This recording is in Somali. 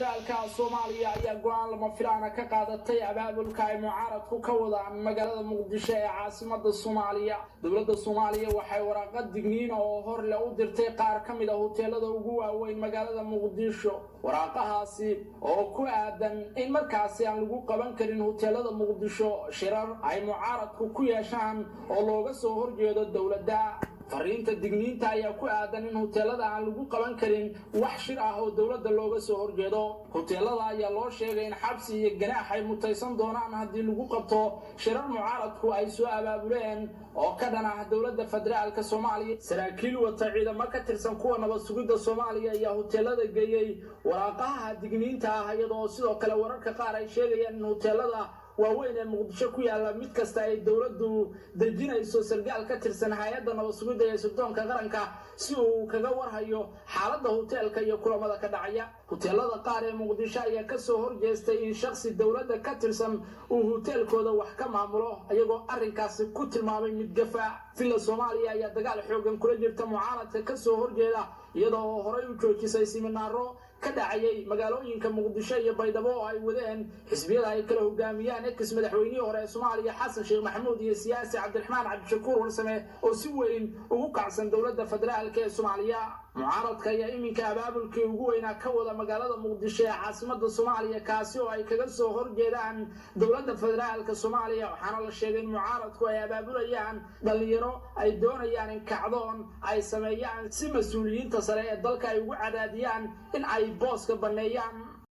federaalka Soomaaliya ayaa go'aan lama filaan ka qaadatay abaabulka ay mucaaradku ka wadaan magaalada Muqdisho ee caasimadda Soomaaliya. Dowladda Soomaaliya waxay waraaqad digniin oo hor leh u dirtay qaar ka mid ah hoteelada ugu waaweyn magaalada Muqdisho. Waraaqahaasi oo ku aadan in markaasi aan lagu qaban karin hoteelada Muqdisho shirar ay mucaaradku ku yeeshaan oo looga soo horjeedo dowladda. fariinta digniinta ayaa ku aadan in hoteelada aan lagu qaban karin wax shir ah oo dowladda looga soo horjeedo. hoteelada ayaa loo sheegay in xabsi iyo ganaax ay mutaysan doonaan haddii lagu qabto shirar mucaaradku ay soo abaabuleen oo ka dhan ah dowladda federaalka Soomaaliya. saraakiil wata ciidamo ka tirsan kuwa nabad sugidda Soomaaliya ayaa hoteelada geeyay waraaqaha digniinta ah iyadoo sidoo kale wararka qaar ay sheegayaan in hoteelada waaweyn ee Muqdisho ku yaala mid kasta ay dowladdu dejinayso sargaal ka tirsan hay'adda nabad sugidda ee sirdoonka qaranka si uu kaga warhayo xaaladda hoteelka iyo kulamada ka dhacaya. hoteelada qaar ee Muqdisho ayaa ka soo horjeestay in shakhsi dowladda ka tirsan uu hoteelkooda wax ka maamulo iyagoo arrinkaasi ku tilmaamay mid gafa. filla Soomaaliya ayaa dagaal xoogan kula jirta mucaaradka ka soo horjeeda iyadoo horey u joojisay siminaaro ka dhacayay magaalooyinka Muqdisho iyo Baydhabo oo ay wadeen xisbiyada ay kala hogaamiyaan ex madaxweynihii hore ee Soomaaliya Xasan Sheekh Maxamuud iyo siyaasi Cabdiraxmaan Cabdishakuur Warsame oo si weyn ugu kacsan dowladda federaalka ee Soomaaliya. mucaaradka ayaa iminka abaabulkii ugu weynaa ka wada magaalada Muqdisho ee caasimadda Soomaaliya kaasi oo ay kaga soo horjeedaan dowladda federaalka Soomaaliya. waxaana la sheegay in mucaaradku ay abaabulayaan dhalinyaro ay doonayaan in kacdoon ay sameeyaan si mas'uuliyiinta sare ee dalka ay ugu cadaadiyaan in ay booska baneeyaan.